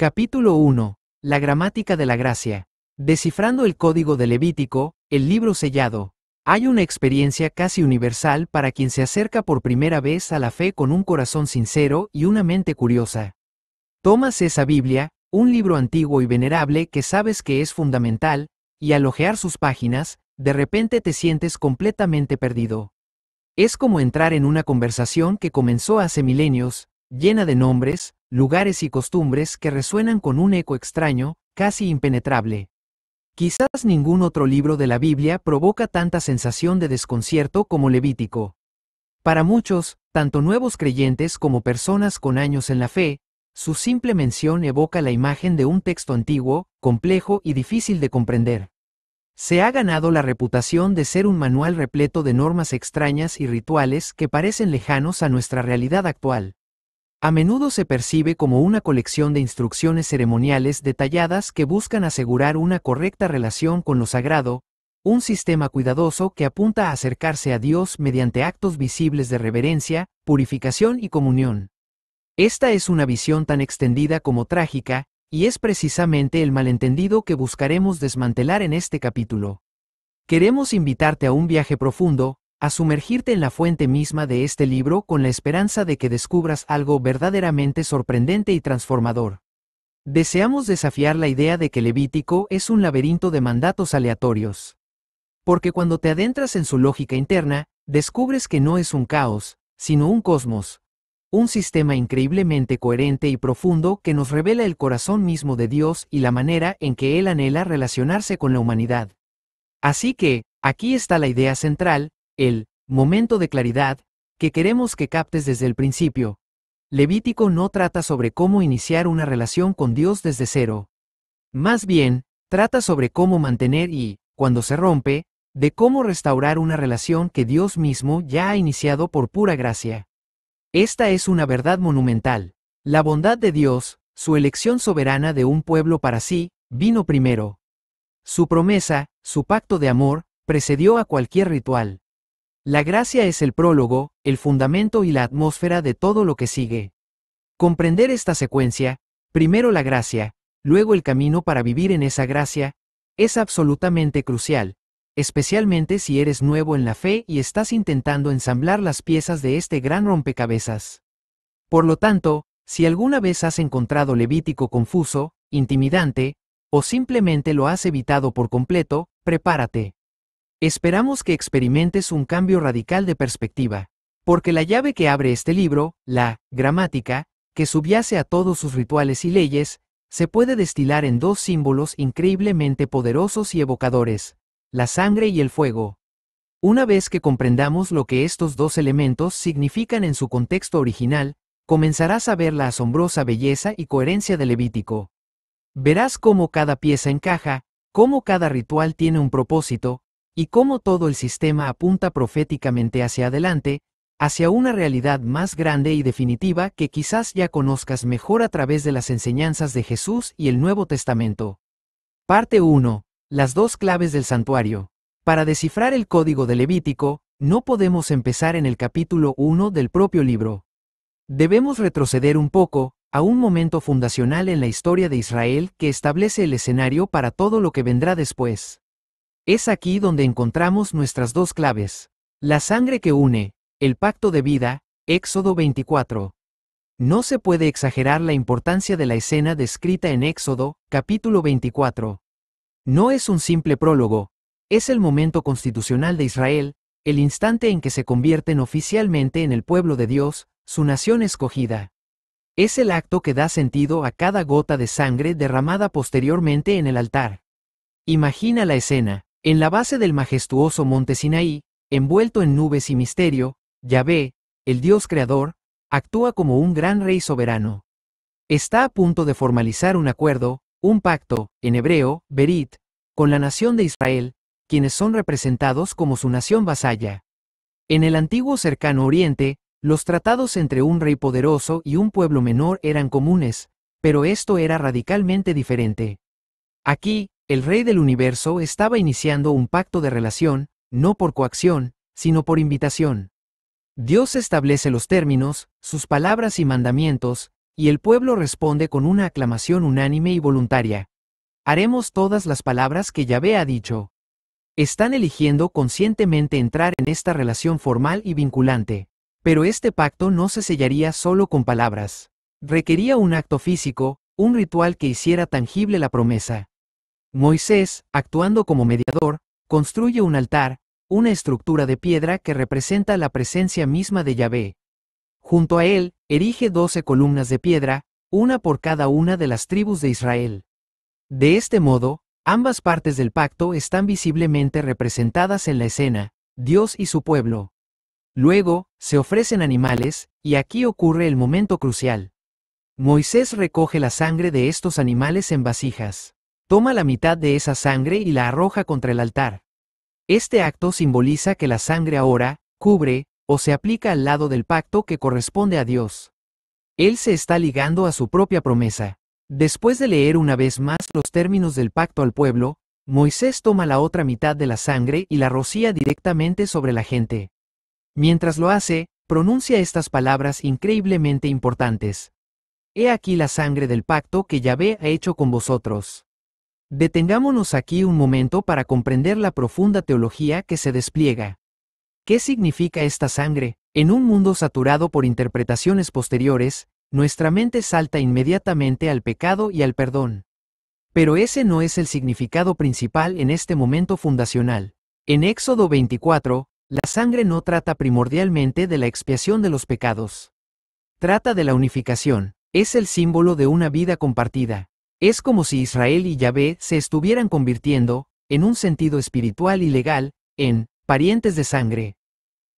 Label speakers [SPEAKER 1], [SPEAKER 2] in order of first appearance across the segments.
[SPEAKER 1] Capítulo 1. La gramática de la gracia. Descifrando el código de Levítico, el libro sellado. Hay una experiencia casi universal para quien se acerca por primera vez a la fe con un corazón sincero y una mente curiosa. Tomas esa Biblia, un libro antiguo y venerable que sabes que es fundamental, y al hojear sus páginas, de repente te sientes completamente perdido. Es como entrar en una conversación que comenzó hace milenios, llena de nombres, lugares y costumbres que resuenan con un eco extraño, casi impenetrable. Quizás ningún otro libro de la Biblia provoca tanta sensación de desconcierto como Levítico. Para muchos, tanto nuevos creyentes como personas con años en la fe, su simple mención evoca la imagen de un texto antiguo, complejo y difícil de comprender. Se ha ganado la reputación de ser un manual repleto de normas extrañas y rituales que parecen lejanos a nuestra realidad actual. A menudo se percibe como una colección de instrucciones ceremoniales detalladas que buscan asegurar una correcta relación con lo sagrado, un sistema cuidadoso que apunta a acercarse a Dios mediante actos visibles de reverencia, purificación y comunión. Esta es una visión tan extendida como trágica, y es precisamente el malentendido que buscaremos desmantelar en este capítulo. Queremos invitarte a un viaje profundo, a sumergirte en la fuente misma de este libro con la esperanza de que descubras algo verdaderamente sorprendente y transformador. Deseamos desafiar la idea de que Levítico es un laberinto de mandatos aleatorios. Porque cuando te adentras en su lógica interna, descubres que no es un caos, sino un cosmos. Un sistema increíblemente coherente y profundo que nos revela el corazón mismo de Dios y la manera en que Él anhela relacionarse con la humanidad. Así que, aquí está la idea central, el momento de claridad, que queremos que captes desde el principio. Levítico no trata sobre cómo iniciar una relación con Dios desde cero. Más bien, trata sobre cómo mantener y, cuando se rompe, de cómo restaurar una relación que Dios mismo ya ha iniciado por pura gracia. Esta es una verdad monumental. La bondad de Dios, su elección soberana de un pueblo para sí, vino primero. Su promesa, su pacto de amor, precedió a cualquier ritual. La gracia es el prólogo, el fundamento y la atmósfera de todo lo que sigue. Comprender esta secuencia, primero la gracia, luego el camino para vivir en esa gracia, es absolutamente crucial, especialmente si eres nuevo en la fe y estás intentando ensamblar las piezas de este gran rompecabezas. Por lo tanto, si alguna vez has encontrado Levítico confuso, intimidante, o simplemente lo has evitado por completo, prepárate. Esperamos que experimentes un cambio radical de perspectiva, porque la llave que abre este libro, la gramática, que subyace a todos sus rituales y leyes, se puede destilar en dos símbolos increíblemente poderosos y evocadores: la sangre y el fuego. Una vez que comprendamos lo que estos dos elementos significan en su contexto original, comenzarás a ver la asombrosa belleza y coherencia de Levítico. Verás cómo cada pieza encaja, cómo cada ritual tiene un propósito, y cómo todo el sistema apunta proféticamente hacia adelante, hacia una realidad más grande y definitiva que quizás ya conozcas mejor a través de las enseñanzas de Jesús y el Nuevo Testamento. Parte 1. Las dos claves del santuario. Para descifrar el código de Levítico, no podemos empezar en el capítulo 1 del propio libro. Debemos retroceder un poco, a un momento fundacional en la historia de Israel que establece el escenario para todo lo que vendrá después. Es aquí donde encontramos nuestras dos claves. La sangre que une, el pacto de vida, Éxodo 24. No se puede exagerar la importancia de la escena descrita en Éxodo, capítulo 24. No es un simple prólogo, es el momento constitucional de Israel, el instante en que se convierten oficialmente en el pueblo de Dios, su nación escogida. Es el acto que da sentido a cada gota de sangre derramada posteriormente en el altar. Imagina la escena. En la base del majestuoso monte Sinaí, envuelto en nubes y misterio, Yahvé, el Dios creador, actúa como un gran rey soberano. Está a punto de formalizar un acuerdo, un pacto, en hebreo, berit, con la nación de Israel, quienes son representados como su nación vasalla. En el antiguo cercano Oriente, los tratados entre un rey poderoso y un pueblo menor eran comunes, pero esto era radicalmente diferente. Aquí, el Rey del Universo estaba iniciando un pacto de relación, no por coacción, sino por invitación. Dios establece los términos, sus palabras y mandamientos, y el pueblo responde con una aclamación unánime y voluntaria. Haremos todas las palabras que Yahvé ha dicho. Están eligiendo conscientemente entrar en esta relación formal y vinculante. Pero este pacto no se sellaría solo con palabras. Requería un acto físico, un ritual que hiciera tangible la promesa. Moisés, actuando como mediador, construye un altar, una estructura de piedra que representa la presencia misma de Yahvé. Junto a él, erige 12 columnas de piedra, una por cada una de las tribus de Israel. De este modo, ambas partes del pacto están visiblemente representadas en la escena, Dios y su pueblo. Luego, se ofrecen animales, y aquí ocurre el momento crucial. Moisés recoge la sangre de estos animales en vasijas. Toma la mitad de esa sangre y la arroja contra el altar. Este acto simboliza que la sangre ahora, cubre, o se aplica al lado del pacto que corresponde a Dios. Él se está ligando a su propia promesa. Después de leer una vez más los términos del pacto al pueblo, Moisés toma la otra mitad de la sangre y la rocía directamente sobre la gente. Mientras lo hace, pronuncia estas palabras increíblemente importantes. He aquí la sangre del pacto que Yahvé ha hecho con vosotros. Detengámonos aquí un momento para comprender la profunda teología que se despliega. ¿Qué significa esta sangre? En un mundo saturado por interpretaciones posteriores, nuestra mente salta inmediatamente al pecado y al perdón. Pero ese no es el significado principal en este momento fundacional. En Éxodo 24, la sangre no trata primordialmente de la expiación de los pecados. Trata de la unificación, es el símbolo de una vida compartida. Es como si Israel y Yahvé se estuvieran convirtiendo, en un sentido espiritual y legal, en parientes de sangre.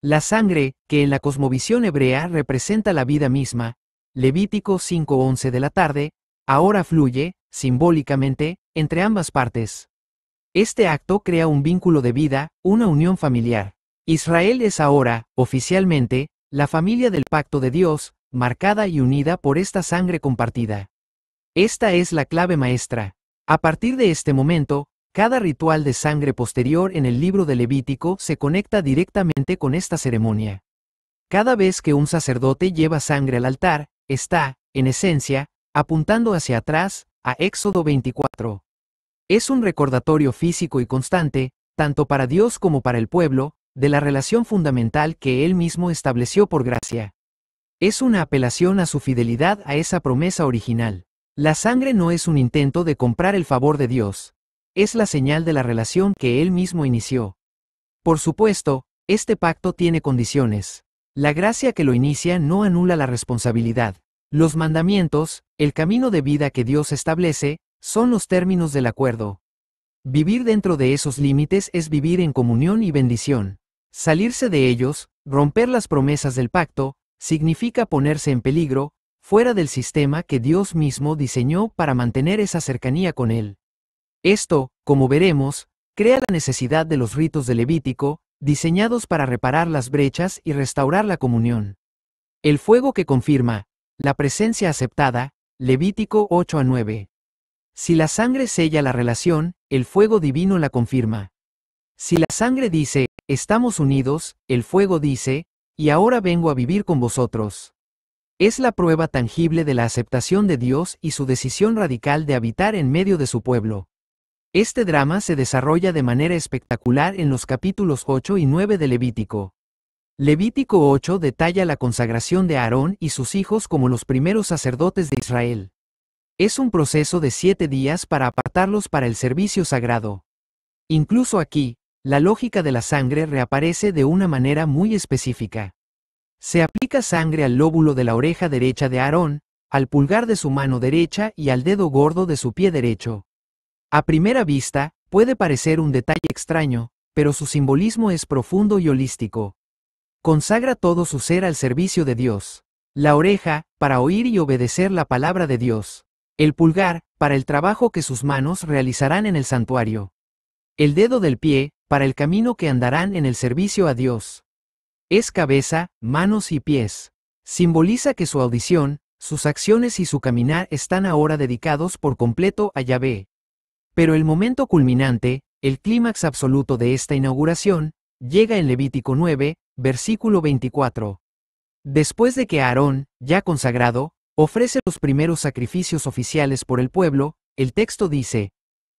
[SPEAKER 1] La sangre, que en la cosmovisión hebrea representa la vida misma, Levítico 5:11 de la tarde, ahora fluye, simbólicamente, entre ambas partes. Este acto crea un vínculo de vida, una unión familiar. Israel es ahora, oficialmente, la familia del pacto de Dios, marcada y unida por esta sangre compartida. Esta es la clave maestra. A partir de este momento, cada ritual de sangre posterior en el libro de Levítico se conecta directamente con esta ceremonia. Cada vez que un sacerdote lleva sangre al altar, está, en esencia, apuntando hacia atrás, a Éxodo 24. Es un recordatorio físico y constante, tanto para Dios como para el pueblo, de la relación fundamental que Él mismo estableció por gracia. Es una apelación a su fidelidad a esa promesa original. La sangre no es un intento de comprar el favor de Dios. Es la señal de la relación que Él mismo inició. Por supuesto, este pacto tiene condiciones. La gracia que lo inicia no anula la responsabilidad. Los mandamientos, el camino de vida que Dios establece, son los términos del acuerdo. Vivir dentro de esos límites es vivir en comunión y bendición. Salirse de ellos, romper las promesas del pacto, significa ponerse en peligro, fuera del sistema que Dios mismo diseñó para mantener esa cercanía con Él. Esto, como veremos, crea la necesidad de los ritos de Levítico, diseñados para reparar las brechas y restaurar la comunión. El fuego que confirma, la presencia aceptada, Levítico 8-9. Si la sangre sella la relación, el fuego divino la confirma. Si la sangre dice, estamos unidos, el fuego dice, y ahora vengo a vivir con vosotros. Es la prueba tangible de la aceptación de Dios y su decisión radical de habitar en medio de su pueblo. Este drama se desarrolla de manera espectacular en los capítulos 8 y 9 de Levítico. Levítico 8 detalla la consagración de Aarón y sus hijos como los primeros sacerdotes de Israel. Es un proceso de 7 días para apartarlos para el servicio sagrado. Incluso aquí, la lógica de la sangre reaparece de una manera muy específica. Se aplica sangre al lóbulo de la oreja derecha de Aarón, al pulgar de su mano derecha y al dedo gordo de su pie derecho. A primera vista, puede parecer un detalle extraño, pero su simbolismo es profundo y holístico. Consagra todo su ser al servicio de Dios. La oreja, para oír y obedecer la palabra de Dios. El pulgar, para el trabajo que sus manos realizarán en el santuario. El dedo del pie, para el camino que andarán en el servicio a Dios. Es cabeza, manos y pies. Simboliza que su audición, sus acciones y su caminar están ahora dedicados por completo a Yahvé. Pero el momento culminante, el clímax absoluto de esta inauguración, llega en Levítico 9, versículo 24. Después de que Aarón, ya consagrado, Ofrece los primeros sacrificios oficiales por el pueblo. El texto dice: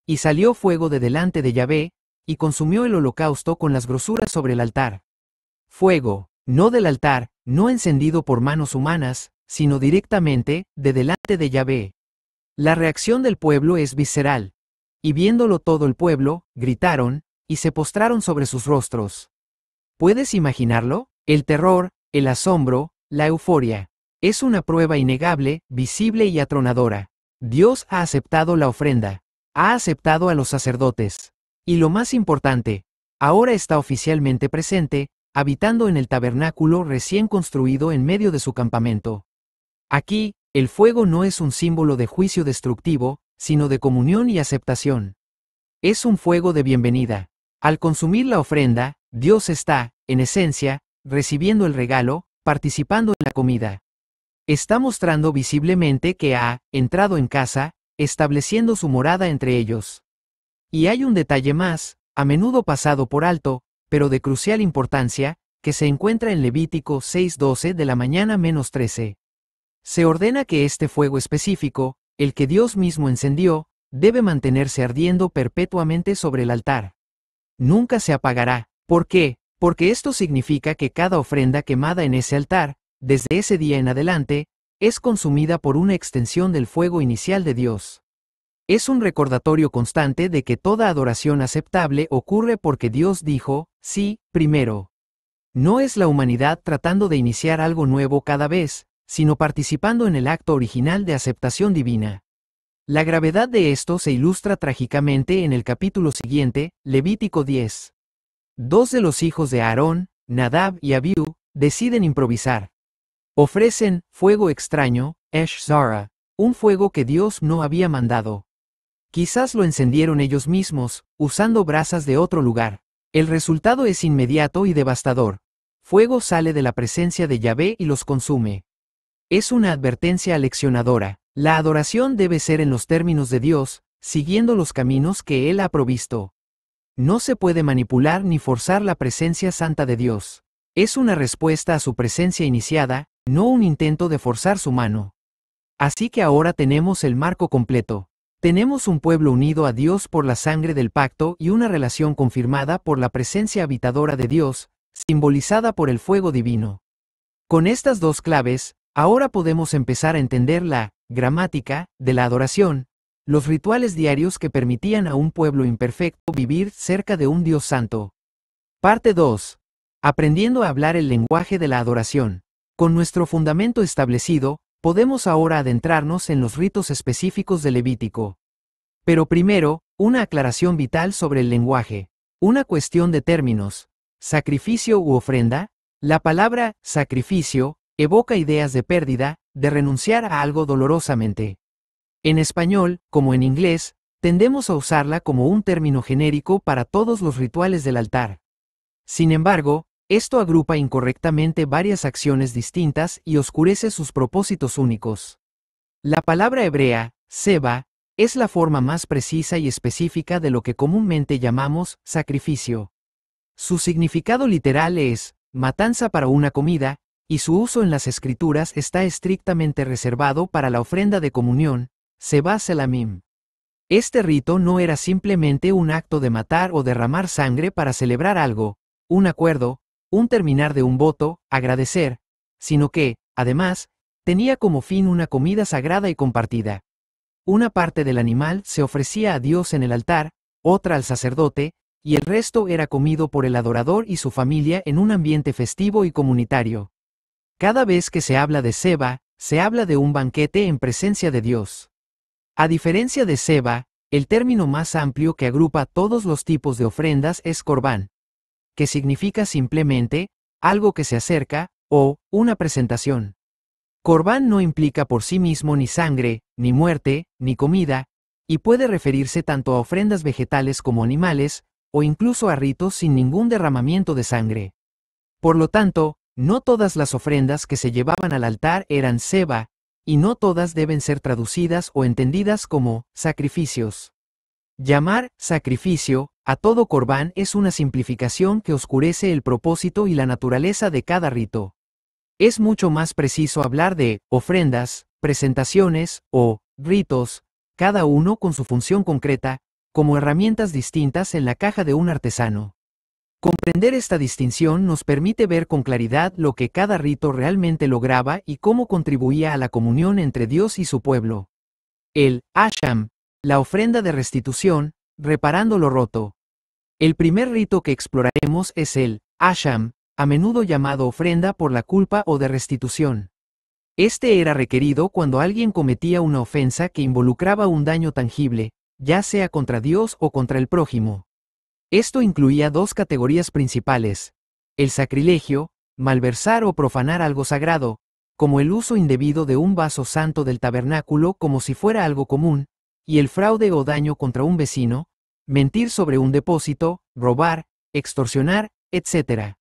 [SPEAKER 1] y salió fuego de delante de Yahvé, y consumió el holocausto con las grosuras sobre el altar. Fuego, no del altar, no encendido por manos humanas, sino directamente, de delante de Yahvé. La reacción del pueblo es visceral. Y viéndolo todo el pueblo, gritaron, y se postraron sobre sus rostros. ¿Puedes imaginarlo? El terror, el asombro, la euforia. Es una prueba innegable, visible y atronadora. Dios ha aceptado la ofrenda. Ha aceptado a los sacerdotes. Y lo más importante, ahora está oficialmente presente, habitando en el tabernáculo recién construido en medio de su campamento. Aquí, el fuego no es un símbolo de juicio destructivo, sino de comunión y aceptación. Es un fuego de bienvenida. Al consumir la ofrenda, Dios está, en esencia, recibiendo el regalo, participando en la comida. Está mostrando visiblemente que ha entrado en casa, estableciendo su morada entre ellos. Y hay un detalle más, a menudo pasado por alto, pero de crucial importancia, que se encuentra en Levítico 6:12 de la mañana -13. Se ordena que este fuego específico, el que Dios mismo encendió, debe mantenerse ardiendo perpetuamente sobre el altar. Nunca se apagará. ¿Por qué? Porque esto significa que cada ofrenda quemada en ese altar, desde ese día en adelante, es consumida por una extensión del fuego inicial de Dios. Es un recordatorio constante de que toda adoración aceptable ocurre porque Dios dijo, sí, primero. No es la humanidad tratando de iniciar algo nuevo cada vez, sino participando en el acto original de aceptación divina. La gravedad de esto se ilustra trágicamente en el capítulo siguiente, Levítico 10. Dos de los hijos de Aarón, Nadab y Abiú, deciden improvisar. Ofrecen fuego extraño, Esh Zara, un fuego que Dios no había mandado. Quizás lo encendieron ellos mismos, usando brasas de otro lugar. El resultado es inmediato y devastador. Fuego sale de la presencia de Yahvé y los consume. Es una advertencia aleccionadora. La adoración debe ser en los términos de Dios, siguiendo los caminos que Él ha provisto. No se puede manipular ni forzar la presencia santa de Dios. Es una respuesta a su presencia iniciada, no un intento de forzar su mano. Así que ahora tenemos el marco completo. Tenemos un pueblo unido a Dios por la sangre del pacto y una relación confirmada por la presencia habitadora de Dios, simbolizada por el fuego divino. Con estas dos claves, ahora podemos empezar a entender la gramática de la adoración, los rituales diarios que permitían a un pueblo imperfecto vivir cerca de un Dios santo. Parte 2. Aprendiendo a hablar el lenguaje de la adoración. Con nuestro fundamento establecido, podemos ahora adentrarnos en los ritos específicos de Levítico. Pero primero, una aclaración vital sobre el lenguaje. Una cuestión de términos. Sacrificio u ofrenda. La palabra sacrificio evoca ideas de pérdida, de renunciar a algo dolorosamente. En español, como en inglés, tendemos a usarla como un término genérico para todos los rituales del altar. Sin embargo, esto agrupa incorrectamente varias acciones distintas y oscurece sus propósitos únicos. La palabra hebrea, seba, es la forma más precisa y específica de lo que comúnmente llamamos sacrificio. Su significado literal es matanza para una comida, y su uso en las escrituras está estrictamente reservado para la ofrenda de comunión, Seba Selamim. Este rito no era simplemente un acto de matar o derramar sangre para celebrar algo, un acuerdo, un terminar de un voto, agradecer, sino que, además, tenía como fin una comida sagrada y compartida. Una parte del animal se ofrecía a Dios en el altar, otra al sacerdote, y el resto era comido por el adorador y su familia en un ambiente festivo y comunitario. Cada vez que se habla de Seba, se habla de un banquete en presencia de Dios. A diferencia de Seba, el término más amplio que agrupa todos los tipos de ofrendas es Corbán, que significa simplemente, algo que se acerca, o, una presentación. Corbán no implica por sí mismo ni sangre, ni muerte, ni comida, y puede referirse tanto a ofrendas vegetales como animales, o incluso a ritos sin ningún derramamiento de sangre. Por lo tanto, no todas las ofrendas que se llevaban al altar eran seba, y no todas deben ser traducidas o entendidas como sacrificios. Llamar sacrificio a todo corbán es una simplificación que oscurece el propósito y la naturaleza de cada rito. Es mucho más preciso hablar de ofrendas, presentaciones, o ritos, cada uno con su función concreta, como herramientas distintas en la caja de un artesano. Comprender esta distinción nos permite ver con claridad lo que cada rito realmente lograba y cómo contribuía a la comunión entre Dios y su pueblo. El Asham, la ofrenda de restitución, reparando lo roto. El primer rito que exploraremos es el Asham, a menudo llamado ofrenda por la culpa o de restitución. Este era requerido cuando alguien cometía una ofensa que involucraba un daño tangible, ya sea contra Dios o contra el prójimo. Esto incluía dos categorías principales: el sacrilegio, malversar o profanar algo sagrado, como el uso indebido de un vaso santo del tabernáculo como si fuera algo común, y el fraude o daño contra un vecino, mentir sobre un depósito, robar, extorsionar, etc.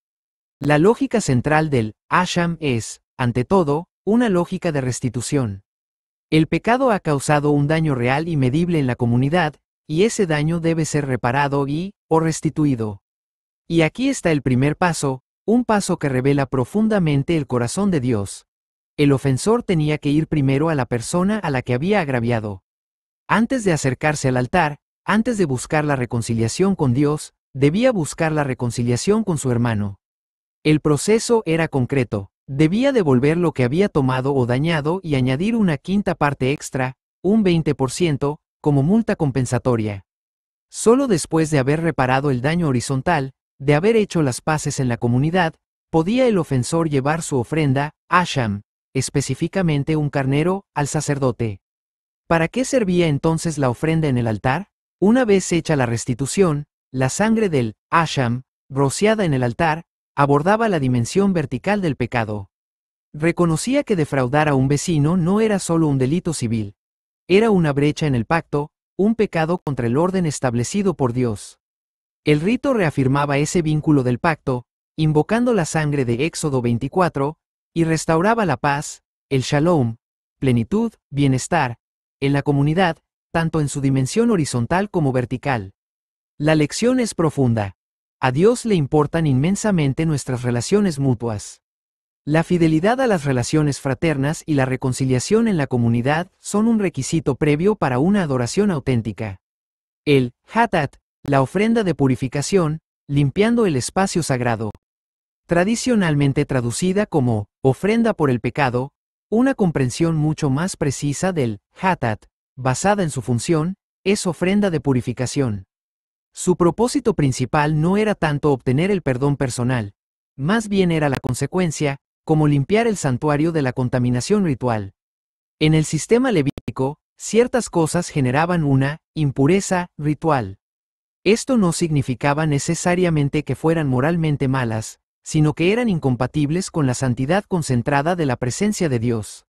[SPEAKER 1] La lógica central del Asham es, ante todo, una lógica de restitución. El pecado ha causado un daño real y medible en la comunidad, y ese daño debe ser reparado o restituido. Y aquí está el primer paso, un paso que revela profundamente el corazón de Dios. El ofensor tenía que ir primero a la persona a la que había agraviado. Antes de acercarse al altar, antes de buscar la reconciliación con Dios, debía buscar la reconciliación con su hermano. El proceso era concreto. Debía devolver lo que había tomado o dañado y añadir una quinta parte extra, un 20%, como multa compensatoria. Solo después de haber reparado el daño horizontal, de haber hecho las paces en la comunidad, podía el ofensor llevar su ofrenda, Asham, específicamente un carnero, al sacerdote. ¿Para qué servía entonces la ofrenda en el altar? Una vez hecha la restitución, la sangre del Asham, rociada en el altar, abordaba la dimensión vertical del pecado. Reconocía que defraudar a un vecino no era solo un delito civil. Era una brecha en el pacto, un pecado contra el orden establecido por Dios. El rito reafirmaba ese vínculo del pacto, invocando la sangre de Éxodo 24, y restauraba la paz, el shalom, plenitud, bienestar, en la comunidad, tanto en su dimensión horizontal como vertical. La lección es profunda. A Dios le importan inmensamente nuestras relaciones mutuas. La fidelidad a las relaciones fraternas y la reconciliación en la comunidad son un requisito previo para una adoración auténtica. El Hatat, la ofrenda de purificación, limpiando el espacio sagrado. Tradicionalmente traducida como ofrenda por el pecado, una comprensión mucho más precisa del Hatat, basada en su función, es ofrenda de purificación. Su propósito principal no era tanto obtener el perdón personal, más bien era la consecuencia, como limpiar el santuario de la contaminación ritual. En el sistema levítico, ciertas cosas generaban una impureza ritual. Esto no significaba necesariamente que fueran moralmente malas, sino que eran incompatibles con la santidad concentrada de la presencia de Dios.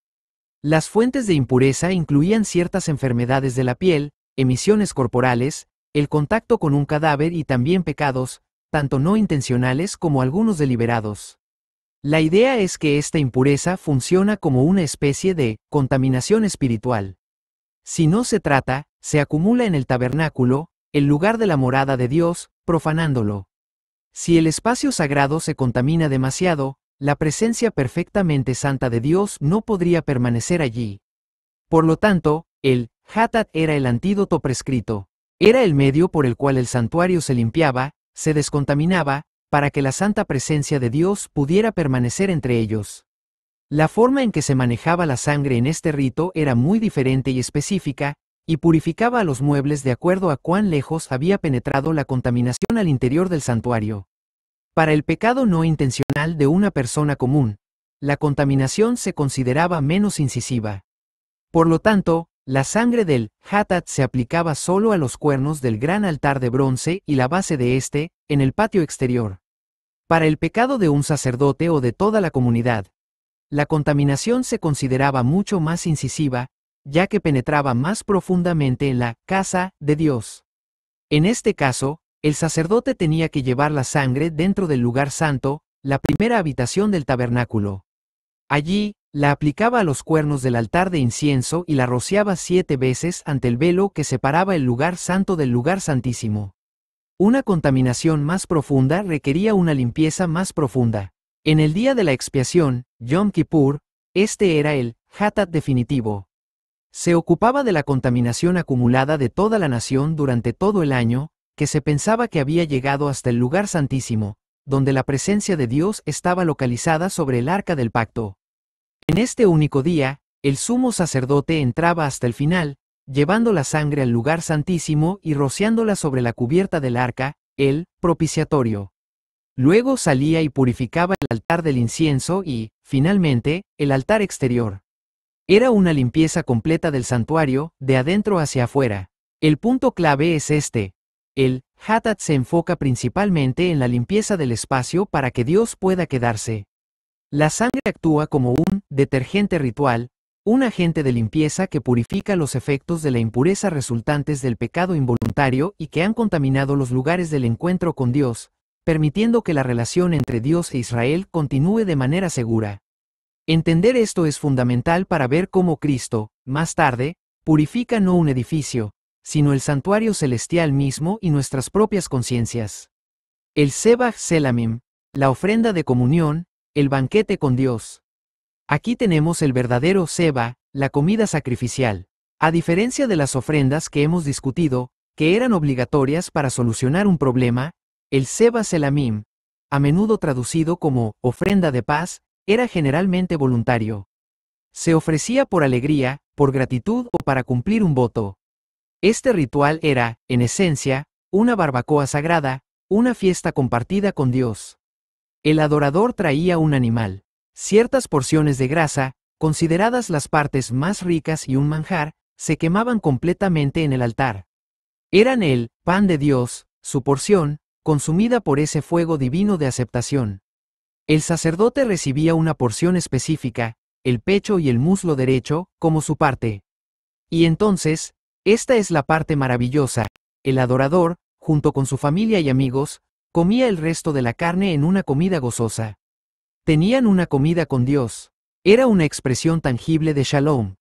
[SPEAKER 1] Las fuentes de impureza incluían ciertas enfermedades de la piel, emisiones corporales, el contacto con un cadáver y también pecados, tanto no intencionales como algunos deliberados. La idea es que esta impureza funciona como una especie de contaminación espiritual. Si no se trata, se acumula en el tabernáculo, el lugar de la morada de Dios, profanándolo. Si el espacio sagrado se contamina demasiado, la presencia perfectamente santa de Dios no podría permanecer allí. Por lo tanto, el Hatat era el antídoto prescrito. Era el medio por el cual el santuario se limpiaba, se descontaminaba, para que la santa presencia de Dios pudiera permanecer entre ellos. La forma en que se manejaba la sangre en este rito era muy diferente y específica, y purificaba a los muebles de acuerdo a cuán lejos había penetrado la contaminación al interior del santuario. Para el pecado no intencional de una persona común, la contaminación se consideraba menos incisiva. Por lo tanto, la sangre del Hatat se aplicaba solo a los cuernos del gran altar de bronce y la base de este, en el patio exterior. Para el pecado de un sacerdote o de toda la comunidad, la contaminación se consideraba mucho más incisiva, ya que penetraba más profundamente en la casa de Dios. En este caso, el sacerdote tenía que llevar la sangre dentro del lugar santo, la primera habitación del tabernáculo. Allí, la aplicaba a los cuernos del altar de incienso y la rociaba 7 veces ante el velo que separaba el lugar santo del lugar santísimo. Una contaminación más profunda requería una limpieza más profunda. En el día de la expiación, Yom Kippur, este era el Hatat definitivo. Se ocupaba de la contaminación acumulada de toda la nación durante todo el año, que se pensaba que había llegado hasta el lugar santísimo, donde la presencia de Dios estaba localizada sobre el arca del pacto. En este único día, el sumo sacerdote entraba hasta el final, llevando la sangre al lugar santísimo y rociándola sobre la cubierta del arca, el propiciatorio. Luego salía y purificaba el altar del incienso y, finalmente, el altar exterior. Era una limpieza completa del santuario, de adentro hacia afuera. El punto clave es este. El Hatat se enfoca principalmente en la limpieza del espacio para que Dios pueda quedarse. La sangre actúa como un detergente ritual, un agente de limpieza que purifica los efectos de la impureza resultantes del pecado involuntario y que han contaminado los lugares del encuentro con Dios, permitiendo que la relación entre Dios e Israel continúe de manera segura. Entender esto es fundamental para ver cómo Cristo, más tarde, purifica no un edificio, sino el santuario celestial mismo y nuestras propias conciencias. El Sebach Selamim, la ofrenda de comunión, el banquete con Dios. Aquí tenemos el verdadero Seba, la comida sacrificial. A diferencia de las ofrendas que hemos discutido, que eran obligatorias para solucionar un problema, el Seba Selamim, a menudo traducido como ofrenda de paz, era generalmente voluntario. Se ofrecía por alegría, por gratitud o para cumplir un voto. Este ritual era, en esencia, una barbacoa sagrada, una fiesta compartida con Dios. El adorador traía un animal, ciertas porciones de grasa, consideradas las partes más ricas y un manjar, se quemaban completamente en el altar. Eran el pan de Dios, su porción, consumida por ese fuego divino de aceptación. El sacerdote recibía una porción específica, el pecho y el muslo derecho, como su parte. Y entonces, esta es la parte maravillosa, el adorador, junto con su familia y amigos, comía el resto de la carne en una comida gozosa. Tenían una comida con Dios. Era una expresión tangible de Shalom.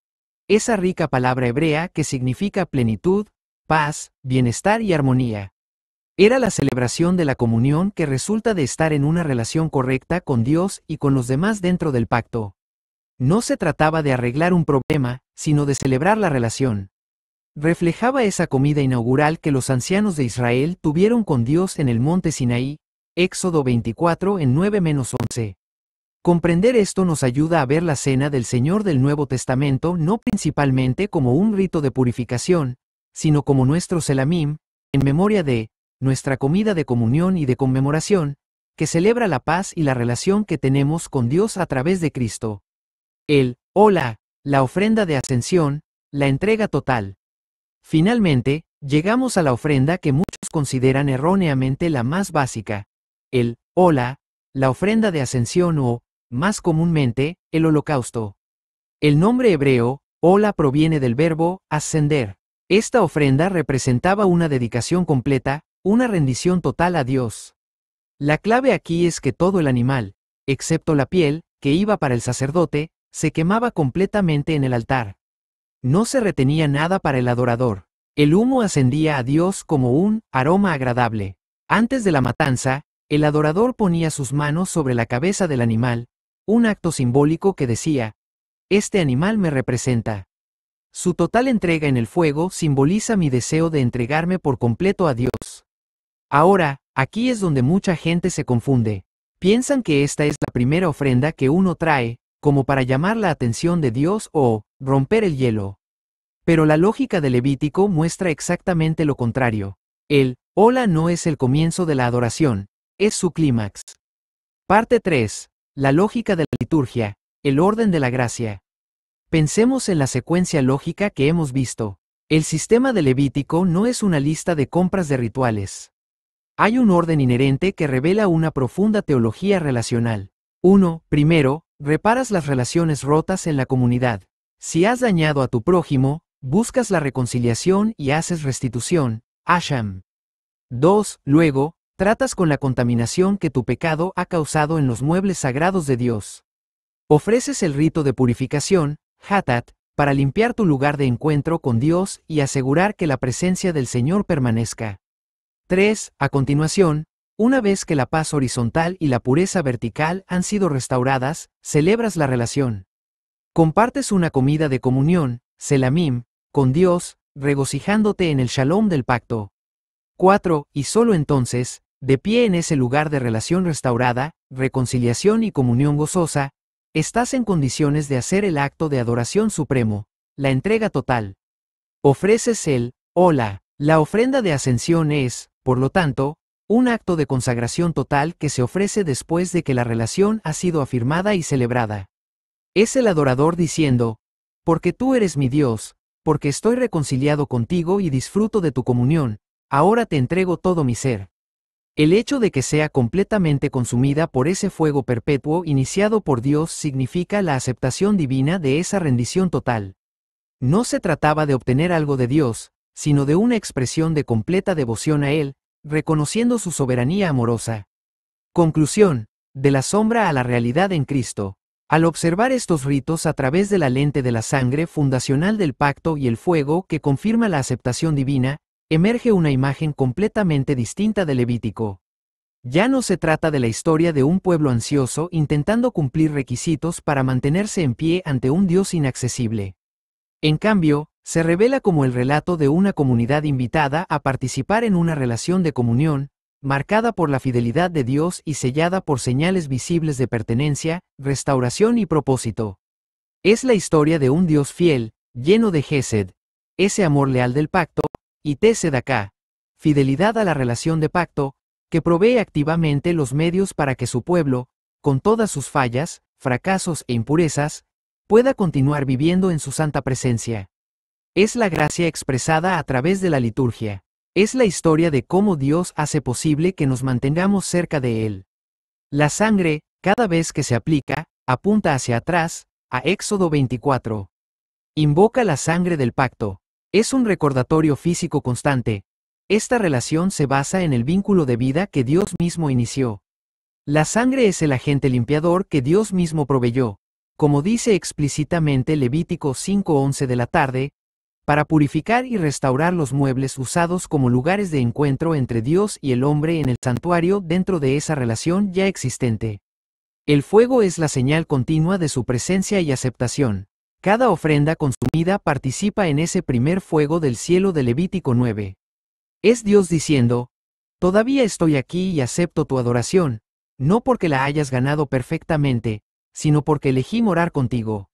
[SPEAKER 1] Esa rica palabra hebrea que significa plenitud, paz, bienestar y armonía. Era la celebración de la comunión que resulta de estar en una relación correcta con Dios y con los demás dentro del pacto. No se trataba de arreglar un problema, sino de celebrar la relación. Reflejaba esa comida inaugural que los ancianos de Israel tuvieron con Dios en el monte Sinaí, Éxodo 24 en 9-11. Comprender esto nos ayuda a ver la cena del Señor del Nuevo Testamento no principalmente como un rito de purificación, sino como nuestro Selamim, en memoria de nuestra comida de comunión y de conmemoración, que celebra la paz y la relación que tenemos con Dios a través de Cristo. El Hola, la ofrenda de ascensión, la entrega total. Finalmente, llegamos a la ofrenda que muchos consideran erróneamente la más básica. El Hola, la ofrenda de ascensión o, más comúnmente, el holocausto. El nombre hebreo, Hola, proviene del verbo ascender. Esta ofrenda representaba una dedicación completa, una rendición total a Dios. La clave aquí es que todo el animal, excepto la piel, que iba para el sacerdote, se quemaba completamente en el altar. No se retenía nada para el adorador. El humo ascendía a Dios como un aroma agradable. Antes de la matanza, el adorador ponía sus manos sobre la cabeza del animal, un acto simbólico que decía, este animal me representa. Su total entrega en el fuego simboliza mi deseo de entregarme por completo a Dios. Ahora, aquí es donde mucha gente se confunde. Piensan que esta es la primera ofrenda que uno trae, como para llamar la atención de Dios o romper el hielo. Pero la lógica de Levítico muestra exactamente lo contrario. El Hola no es el comienzo de la adoración, es su clímax. Parte 3. La lógica de la liturgia, el orden de la gracia. Pensemos en la secuencia lógica que hemos visto. El sistema de Levítico no es una lista de compras de rituales. Hay un orden inherente que revela una profunda teología relacional. 1. Primero, reparas las relaciones rotas en la comunidad. Si has dañado a tu prójimo, buscas la reconciliación y haces restitución, Asham. 2. Luego, tratas con la contaminación que tu pecado ha causado en los muebles sagrados de Dios. Ofreces el rito de purificación, Hatat, para limpiar tu lugar de encuentro con Dios y asegurar que la presencia del Señor permanezca. 3. A continuación, una vez que la paz horizontal y la pureza vertical han sido restauradas, celebras la relación. Compartes una comida de comunión, selamim, con Dios, regocijándote en el shalom del pacto. 4. Y solo entonces, de pie en ese lugar de relación restaurada, reconciliación y comunión gozosa, estás en condiciones de hacer el acto de adoración supremo, la entrega total. Ofreces el hola. La ofrenda de ascensión es, por lo tanto, un acto de consagración total que se ofrece después de que la relación ha sido afirmada y celebrada. Es el adorador diciendo, porque tú eres mi Dios, porque estoy reconciliado contigo y disfruto de tu comunión, ahora te entrego todo mi ser. El hecho de que sea completamente consumida por ese fuego perpetuo iniciado por Dios significa la aceptación divina de esa rendición total. No se trataba de obtener algo de Dios, sino de una expresión de completa devoción a Él, reconociendo su soberanía amorosa. Conclusión: de la sombra a la realidad en Cristo. Al observar estos ritos a través de la lente de la sangre fundacional del pacto y el fuego que confirma la aceptación divina, emerge una imagen completamente distinta del Levítico. Ya no se trata de la historia de un pueblo ansioso intentando cumplir requisitos para mantenerse en pie ante un Dios inaccesible. En cambio, se revela como el relato de una comunidad invitada a participar en una relación de comunión, marcada por la fidelidad de Dios y sellada por señales visibles de pertenencia, restauración y propósito. Es la historia de un Dios fiel, lleno de Gesed, ese amor leal del pacto, y Tzedaká, fidelidad a la relación de pacto, que provee activamente los medios para que su pueblo, con todas sus fallas, fracasos e impurezas, pueda continuar viviendo en su santa presencia. Es la gracia expresada a través de la liturgia. Es la historia de cómo Dios hace posible que nos mantengamos cerca de Él. La sangre, cada vez que se aplica, apunta hacia atrás, a Éxodo 24. Invoca la sangre del pacto. Es un recordatorio físico constante. Esta relación se basa en el vínculo de vida que Dios mismo inició. La sangre es el agente limpiador que Dios mismo proveyó, como dice explícitamente Levítico 5:11 de la tarde, para purificar y restaurar los muebles usados como lugares de encuentro entre Dios y el hombre en el santuario dentro de esa relación ya existente. El fuego es la señal continua de su presencia y aceptación. Cada ofrenda consumida participa en ese primer fuego del cielo de Levítico 9. Es Dios diciendo, todavía estoy aquí y acepto tu adoración, no porque la hayas ganado perfectamente, sino porque elegí morar contigo.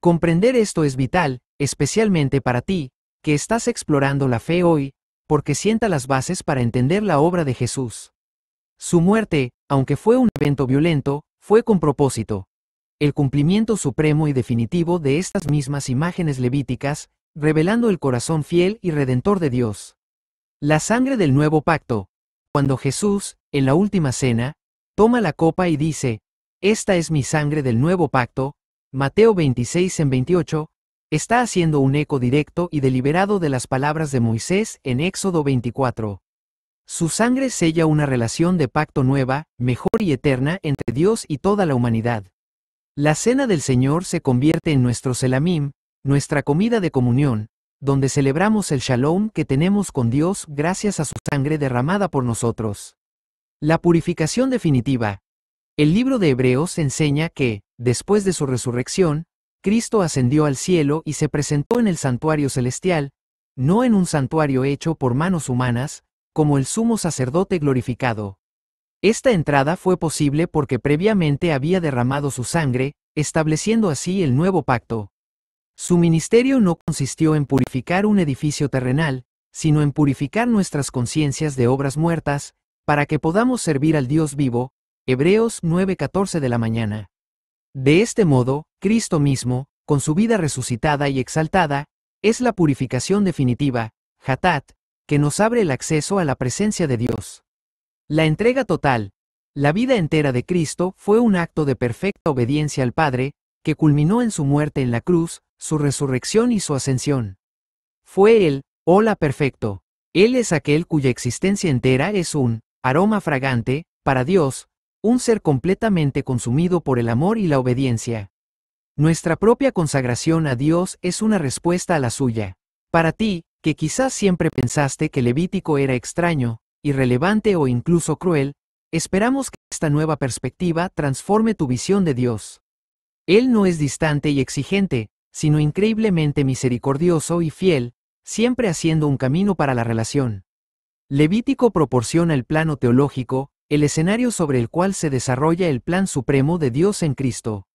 [SPEAKER 1] Comprender esto es vital, especialmente para ti, que estás explorando la fe hoy, porque sienta las bases para entender la obra de Jesús. Su muerte, aunque fue un evento violento, fue con propósito. El cumplimiento supremo y definitivo de estas mismas imágenes levíticas, revelando el corazón fiel y redentor de Dios. La sangre del nuevo pacto. Cuando Jesús, en la última cena, toma la copa y dice, esta es mi sangre del nuevo pacto, Mateo 26:28, está haciendo un eco directo y deliberado de las palabras de Moisés en Éxodo 24. Su sangre sella una relación de pacto nueva, mejor y eterna entre Dios y toda la humanidad. La cena del Señor se convierte en nuestro selamim, nuestra comida de comunión, donde celebramos el shalom que tenemos con Dios gracias a su sangre derramada por nosotros. La purificación definitiva. El libro de Hebreos enseña que, después de su resurrección, Cristo ascendió al cielo y se presentó en el santuario celestial, no en un santuario hecho por manos humanas, como el sumo sacerdote glorificado. Esta entrada fue posible porque previamente había derramado su sangre, estableciendo así el nuevo pacto. Su ministerio no consistió en purificar un edificio terrenal, sino en purificar nuestras conciencias de obras muertas, para que podamos servir al Dios vivo. Hebreos 9:14 de la mañana. De este modo, Cristo mismo, con su vida resucitada y exaltada, es la purificación definitiva, Hatat, que nos abre el acceso a la presencia de Dios. La entrega total, la vida entera de Cristo fue un acto de perfecta obediencia al Padre, que culminó en su muerte en la cruz, su resurrección y su ascensión. Fue el hola perfecto. Él es aquel cuya existencia entera es un aroma fragante, para Dios, un ser completamente consumido por el amor y la obediencia. Nuestra propia consagración a Dios es una respuesta a la suya. Para ti, que quizás siempre pensaste que Levítico era extraño, irrelevante o incluso cruel, esperamos que esta nueva perspectiva transforme tu visión de Dios. Él no es distante y exigente, sino increíblemente misericordioso y fiel, siempre haciendo un camino para la relación. Levítico proporciona el plano teológico, el escenario sobre el cual se desarrolla el plan supremo de Dios en Cristo.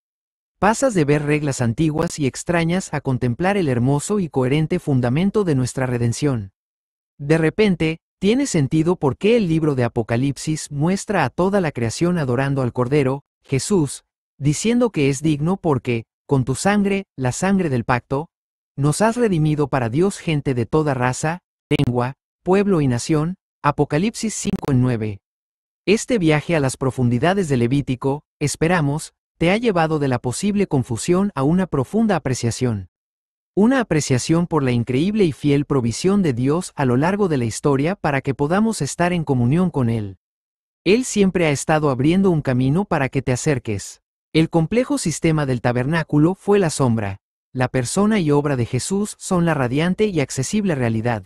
[SPEAKER 1] Pasas de ver reglas antiguas y extrañas a contemplar el hermoso y coherente fundamento de nuestra redención. De repente, tiene sentido por qué el libro de Apocalipsis muestra a toda la creación adorando al Cordero, Jesús, diciendo que es digno porque, con tu sangre, la sangre del pacto, nos has redimido para Dios gente de toda raza, lengua, pueblo y nación. Apocalipsis 5:9. Este viaje a las profundidades de Levítico, esperamos, te ha llevado de la posible confusión a una profunda apreciación. Una apreciación por la increíble y fiel provisión de Dios a lo largo de la historia para que podamos estar en comunión con Él. Él siempre ha estado abriendo un camino para que te acerques. El complejo sistema del tabernáculo fue la sombra. La persona y obra de Jesús son la radiante y accesible realidad.